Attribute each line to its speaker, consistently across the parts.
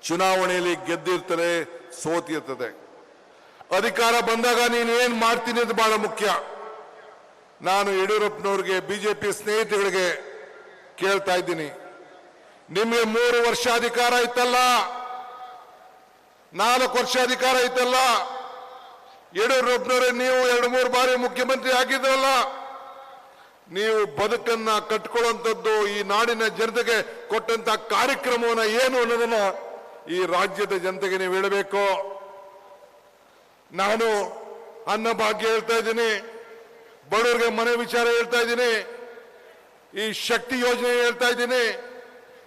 Speaker 1: ಚುನಾವಣೆಯಲ್ಲಿ ಗೆದ್ದಿರ್ತಾರೆ, ಸೋತಿರ್ತದೆ. ಅಧಿಕಾರ ಬಂದಾಗ ನೀನು ಏನ್ ಮಾಡ್ತೀನಿ ಅಂತ ಬಹಳ ಮುಖ್ಯ. ನಾನು ಯಡಿಯೂರಪ್ಪನವ್ರಿಗೆ, ಬಿಜೆಪಿ ಸ್ನೇಹಿತರಿಗೆ ಕೇಳ್ತಾ ಇದ್ದೀನಿ, ನಿಮಗೆ 3 ವರ್ಷ ಅಧಿಕಾರ ಇತ್ತಲ್ಲ, 4 ವರ್ಷ ಅಧಿಕಾರ ಇತ್ತಲ್ಲ, ಯಡಿಯೂರಪ್ಪನವರೇ ನೀವು 2-3 ಬಾರಿ ಮುಖ್ಯಮಂತ್ರಿ ಆಗಿದ್ರಲ್ಲ, ನೀವು ಬದುಕನ್ನ ಕಟ್ಕೊಳ್ಳುವಂಥದ್ದು ಈ ನಾಡಿನ ಜನತೆಗೆ ಕೊಟ್ಟಂತ ಕಾರ್ಯಕ್ರಮವನ್ನ ಏನು ಅನ್ನೋದನ್ನ ಈ ರಾಜ್ಯದ ಜನತೆಗೆ ನೀವು ಹೇಳಬೇಕು. ನಾನು ಅನ್ನಭಾಗ್ಯ ಹೇಳ್ತಾ ಇದ್ದೀನಿ, ಬಡವರಿಗೆ ಮನೆ ವಿಚಾರ ಹೇಳ್ತಾ ಇದ್ದೀನಿ, ಈ ಶಕ್ತಿ ಯೋಜನೆ ಹೇಳ್ತಾ ಇದ್ದೀನಿ,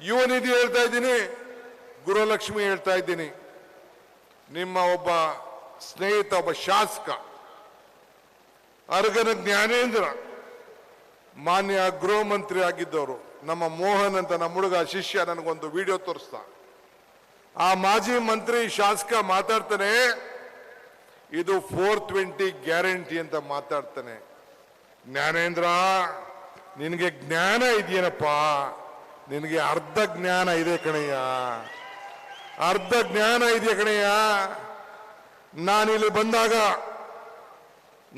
Speaker 1: ಯುವ ನಿಧಿ ಹೇಳ್ತಾ ಇದ್ದೀನಿ, ಗೃಹಲಕ್ಷ್ಮಿ ಹೇಳ್ತಾ ಇದ್ದೀನಿ. ನಿಮ್ಮ ಒಬ್ಬ ಸ್ನೇಹಿತ, ಒಬ್ಬ ಶಾಸಕ ಅರಗನ ಜ್ಞಾನೇಂದ್ರ ಮಾನ್ಯ ಗೃಹ ಮಂತ್ರಿ ಆಗಿದ್ದವರು, ನಮ್ಮ ಮೋಹನ್ ಅಂತ ನಮ್ಮ ಹುಡುಗ ಶಿಷ್ಯ ನನಗೊಂದು ವಿಡಿಯೋ ತೋರಿಸ್ತಾ, ಆ ಮಾಜಿ ಮಂತ್ರಿ ಶಾಸಕ ಮಾತಾಡ್ತಾನೆ, ಇದು 420 ಗ್ಯಾರಂಟಿ ಅಂತ ಮಾತಾಡ್ತಾನೆ. ಜ್ಞಾನೇಂದ್ರ, ನಿನಗೆ ಜ್ಞಾನ ಇದೆಯೇನಪ್ಪ? ನಿನಗೆ ಅರ್ಧ ಜ್ಞಾನ ಇದೆ ಕಣಯ್ಯ, ಅರ್ಧ ಜ್ಞಾನ ಇದೆಯಾ ಕಣಯ್ಯ. ನಾನಿಲ್ಲಿ ಬಂದಾಗ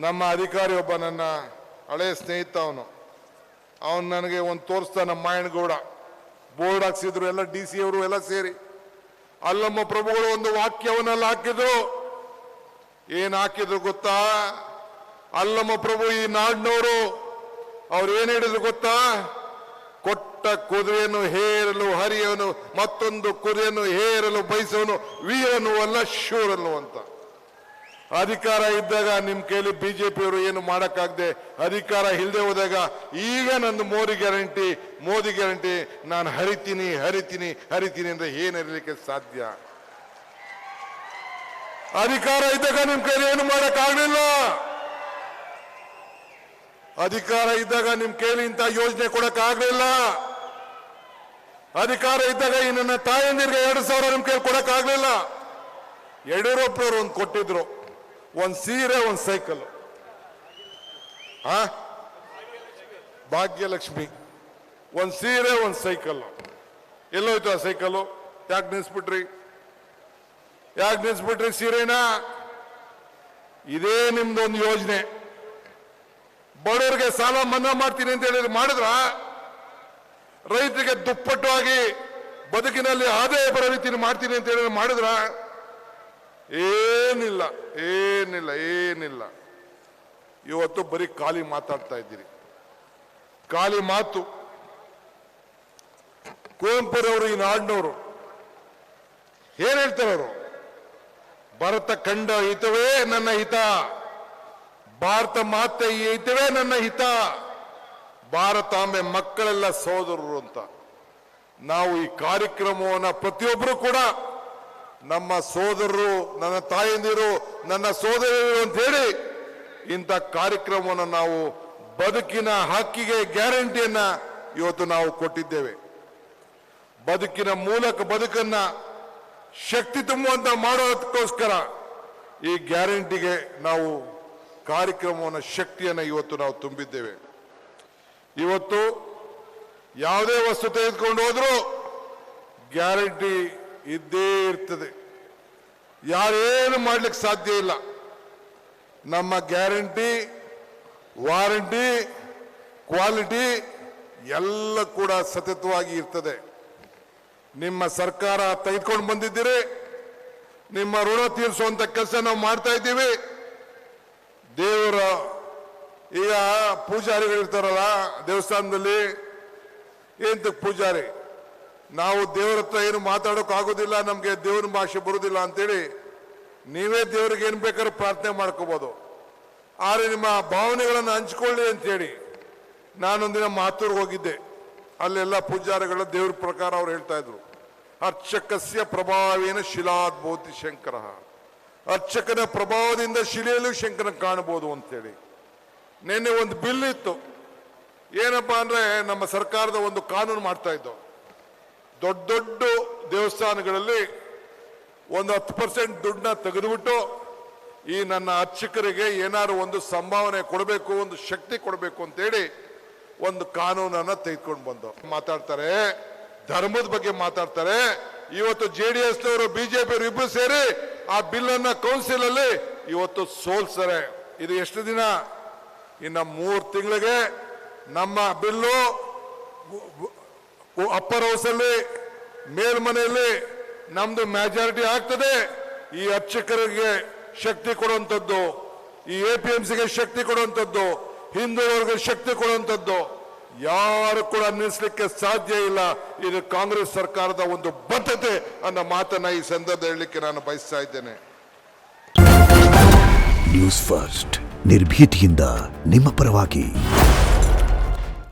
Speaker 1: ನಮ್ಮ ಅಧಿಕಾರಿ ಒಬ್ಬ ನನ್ನ ಹಳೆಯ ಸ್ನೇಹಿತ, ಅವನು ನನಗೆ ಒಂದು ತೋರಿಸ್ತಾ, ನಮ್ಮ ಮಾಯಣಗೌಡ ಬೋರ್ಡ್ ಹಾಕ್ಸಿದ್ರು, ಎಲ್ಲ DC ಅವರು ಎಲ್ಲ ಸೇರಿ ಅಲ್ಲಮ್ಮ ಪ್ರಭುಗಳು ಒಂದು ವಾಕ್ಯವನ್ನೆಲ್ಲ ಹಾಕಿದ್ರು. ಏನ್ ಹಾಕಿದ್ರು ಗೊತ್ತಾ? ಅಲ್ಲಮ್ಮ ಪ್ರಭು ಈ ನಾಡಿನವರು ಅವ್ರು ಏನ್ ಹೇಳಿದ್ರು ಗೊತ್ತಾ? ಕೊಟ್ಟ ಕುದುರೆಯನ್ನು ಹೇರಲು ಹರಿಯವನು, ಮತ್ತೊಂದು ಕುದುರೆಯನ್ನು ಹೇರಲು ಬಯಸವನು ವೀರನು ಅಲ್ಲ ಶೂರನು ಅಂತ. ಅಧಿಕಾರ ಇದ್ದಾಗ ನಿಮ್ ಕೈಲಿ ಬಿಜೆಪಿಯವರು ಏನು ಮಾಡಕ್ಕಾಗದೆ, ಅಧಿಕಾರ ಇಲ್ಲದೆ ಹೋದಾಗ ಈಗ ನಂದು ಮೋದಿ ಗ್ಯಾರಂಟಿ ನಾನು ಹರಿತೀನಿ ಅಂದ್ರೆ ಏನಿರಲಿಕ್ಕೆ ಸಾಧ್ಯ? ಅಧಿಕಾರ ಇದ್ದಾಗ ನಿಮ್ ಕೈಲಿ ಏನು ಮಾಡಕ್ಕಾಗಲಿಲ್ಲ. ಅಧಿಕಾರ ಇದ್ದಾಗ ನಿಮ್ ಕೈಲಿ ಇಂಥ ಯೋಜನೆ ಕೊಡಕ್ಕಾಗಲಿಲ್ಲ. ಅಧಿಕಾರ ಇದ್ದಾಗ ಈ ನನ್ನ ತಾಯಂದಿರಿಗೆ 2,000 ನಿಮ್ ಕೈಲಿ ಕೊಡಕ್ಕಾಗಲಿಲ್ಲ. ಯಡಿಯೂರಪ್ಪನವರು ಒಂದು ಕೊಟ್ಟಿದ್ರು, ಒಂದು ಸೀರೆ, ಒಂದು ಸೈಕಲ್. ಭಾಗ್ಯಲಕ್ಷ್ಮಿ, ಒಂದು ಸೀರೆ, ಒಂದು ಸೈಕಲ್. ಎಲ್ಲೋಯ್ತು ಆ ಸೈಕಲ್? ಯಾಕೆ ನಿಲ್ಸ್ಬಿಟ್ರಿ ಸೀರೆನ? ಇದೇ ನಿಮ್ದೊಂದು ಯೋಜನೆ. ಬಡವರಿಗೆ ಸಾಲ ಮನ್ನಾ ಮಾಡ್ತೀನಿ ಅಂತ ಹೇಳಿದ್ರೆ ಮಾಡಿದ್ರ? ರೈತರಿಗೆ ದುಪ್ಪಟ್ಟು ಆಗಿ ಬದುಕಿನಲ್ಲಿ ಆದಾಯ ಬರೋ ರೀತಿ ಮಾಡ್ತೀನಿ ಅಂತ ಹೇಳಿದ್ರೆ ಮಾಡಿದ್ರ? ಏನಿಲ್ಲ. ಇವತ್ತು ಬರೀ ಖಾಲಿ ಮಾತಾಡ್ತಾ ಇದ್ದೀರಿ, ಖಾಲಿ ಮಾತು. ಕುವೆಂಪುರವರು, ಈ ನಾಡಿನವರು ಏನ್ ಹೇಳ್ತಾರೆ ಅವರು? ಭರತ ಖಂಡ ಹಿತವೇ ನನ್ನ ಹಿತ, ಭಾರತ ಮಾತೆ ಈ ಹಿತವೇ ನನ್ನ ಹಿತ, ಭಾರತಾಂಬೆ ಮಕ್ಕಳೆಲ್ಲ ಸೋದರರು ಅಂತ. ನಾವು ಈ ಕಾರ್ಯಕ್ರಮವನ್ನು ಪ್ರತಿಯೊಬ್ಬರು ಕೂಡ ನಮ್ಮ ಸೋದರರು, ನನ್ನ ತಾಯಂದಿರು, ನನ್ನ ಸೋದರಿಯರು ಅಂತ ಹೇಳಿ ಇಂಥ ಕಾರ್ಯಕ್ರಮವನ್ನು ನಾವು ಬದುಕಿನ ಹಕ್ಕಿಗೆ ಗ್ಯಾರಂಟಿಯನ್ನ ಇವತ್ತು ನಾವು ಕೊಟ್ಟಿದ್ದೇವೆ. ಬದುಕಿನ ಮೂಲಕ ಬದುಕನ್ನ ಶಕ್ತಿ ತುಂಬುವಂತ ಮಾಡೋದಕ್ಕೋಸ್ಕರ ಈ ಗ್ಯಾರಂಟಿಗೆ ನಾವು ಕಾರ್ಯಕ್ರಮವನ್ನು, ಶಕ್ತಿಯನ್ನು ಇವತ್ತು ನಾವು ತುಂಬಿದ್ದೇವೆ. ಇವತ್ತು ಯಾವುದೇ ವಸ್ತು ತೆಗೆದುಕೊಂಡು ಹೋದ್ರೂ ಗ್ಯಾರಂಟಿ ಇದ್ದೇ ಇರ್ತದೆ, ಯಾರೇನು ಮಾಡ್ಲಿಕ್ಕೆ ಸಾಧ್ಯ ಇಲ್ಲ. ನಮ್ಮ ಗ್ಯಾರಂಟಿ, ವಾರಂಟಿ, ಕ್ವಾಲಿಟಿ ಎಲ್ಲ ಕೂಡ ಸತತವಾಗಿ ಇರ್ತದೆ. ನಿಮ್ಮ ಸರ್ಕಾರ ತೆಗೆದುಕೊಂಡು ಬಂದಿದ್ದೀರಿ, ನಿಮ್ಮ ಋಣ ತೀರಿಸುವಂತ ಕೆಲಸ ನಾವು ಮಾಡ್ತಾ ಇದ್ದೀವಿ. ದೇವರ ಈಗ ಪೂಜಾರಿಗಳಿರ್ತಾರಲ್ಲ ದೇವಸ್ಥಾನದಲ್ಲಿ, ಏಂತಕ್ಕೆ ಪೂಜಾರಿ? ನಾವು ದೇವರ ಹತ್ರ ಏನು ಮಾತಾಡೋಕೆ ಆಗೋದಿಲ್ಲ, ನಮಗೆ ದೇವ್ರ ಭಾಷೆ ಬರುವುದಿಲ್ಲ ಅಂತೇಳಿ ನೀವೇ ದೇವರಿಗೆ ಏನು ಬೇಕಾದ್ರೂ ಪ್ರಾರ್ಥನೆ ಮಾಡ್ಕೋಬಹುದು. ಆದರೆ ನಿಮ್ಮ ಭಾವನೆಗಳನ್ನು ಹಂಚ್ಕೊಳ್ಳಿ ಅಂತೇಳಿ ನಾನೊಂದಿನ ಮಾತೂರ್ಗೆ ಹೋಗಿದ್ದೆ. ಅಲ್ಲೆಲ್ಲ ಪೂಜಾರಿಗಳ ದೇವ್ರ ಪ್ರಕಾರ ಅವ್ರು ಹೇಳ್ತಾ ಇದ್ರು, ಅರ್ಚಕಸ್ಯ ಪ್ರಭಾವೇನ ಶಿಲಾದ್ಭೂತಿ ಶಂಕರ, ಅರ್ಚಕನ ಪ್ರಭಾವದಿಂದ ಶಿಲೆಯಲ್ಲೂ ಶಂಕರನ ಕಾಣಬಹುದು ಅಂತೇಳಿ. ನಿನ್ನೆ ಒಂದು ಬಿಲ್ ಇತ್ತು, ಏನಪ್ಪಾ ಅಂದ್ರೆ ನಮ್ಮ ಸರ್ಕಾರದ ಒಂದು ಕಾನೂನು ಮಾಡ್ತಾ ಇದ್ದೋ, ದೊಡ್ಡ ದೊಡ್ಡ ದೇವಸ್ಥಾನಗಳಲ್ಲಿ ಒಂದು 10% ದುಡ್ಡನ್ನ ತೆಗೆದುಬಿಟ್ಟು ಈ ನನ್ನ ಅರ್ಚಕರಿಗೆ ಏನಾದ್ರು ಒಂದು ಸಂಭಾವನೆ ಕೊಡಬೇಕು, ಒಂದು ಶಕ್ತಿ ಕೊಡಬೇಕು ಅಂತೇಳಿ ಒಂದು ಕಾನೂನನ್ನ ತೆಗೆದುಕೊಂಡು ಬಂದು ಮಾತಾಡ್ತಾರೆ, ಧರ್ಮದ ಬಗ್ಗೆ ಮಾತಾಡ್ತಾರೆ. ಇವತ್ತು JDS ನವರು ಬಿಜೆಪಿ ಇಬ್ರು ಸೇರಿ ಆ ಬಿಲ್ ಅನ್ನ ಕೌನ್ಸಿಲ್ ಅಲ್ಲಿ ಇವತ್ತು ಸೋಲ್ಸರೆ. ಇದು ಎಷ್ಟು ದಿನ? ಇನ್ನ 3 ತಿಂಗಳಿಗೆ ನಮ್ಮ ಬಿಲ್ಲು ಅಪ್ಪರ್ ಹೌಸ್ ಅಲ್ಲಿ ಮೇಲ್ಮನೆಯಲ್ಲಿ ನಮ್ದು ಮೆಜಾರಿಟಿ ಆಗ್ತದೆ. ಈ ಅರ್ಚಕರಿಗೆ ಶಕ್ತಿ ಕೊಡುವಂಥದ್ದು, ಈ APMCಗೆ ಶಕ್ತಿ ಕೊಡುವಂಥದ್ದು, ಹಿಂದುಳಿದವರಿಗೆ ಶಕ್ತಿ ಕೊಡುವಂಥದ್ದು ಯಾರು ಕೂಡ ನಿಲ್ಲಿಸಲಿಕ್ಕೆ ಸಾಧ್ಯ ಇಲ್ಲ. ಇದು ಕಾಂಗ್ರೆಸ್ ಸರ್ಕಾರದ ಒಂದು ಬದ್ಧತೆ ಅನ್ನೋ ಮಾತನ್ನ ಈ ಸಂದರ್ಭದಲ್ಲಿ ಹೇಳಲಿಕ್ಕೆ ನಾನು ಬಯಸ್ತಾ ಇದ್ದೇನೆ.
Speaker 2: ನ್ಯೂಸ್ ಫಸ್ಟ್ ನಿರ್ಭೀತಿಯಿಂದ ನಿಮ್ಮ ಪರವಾಗಿ.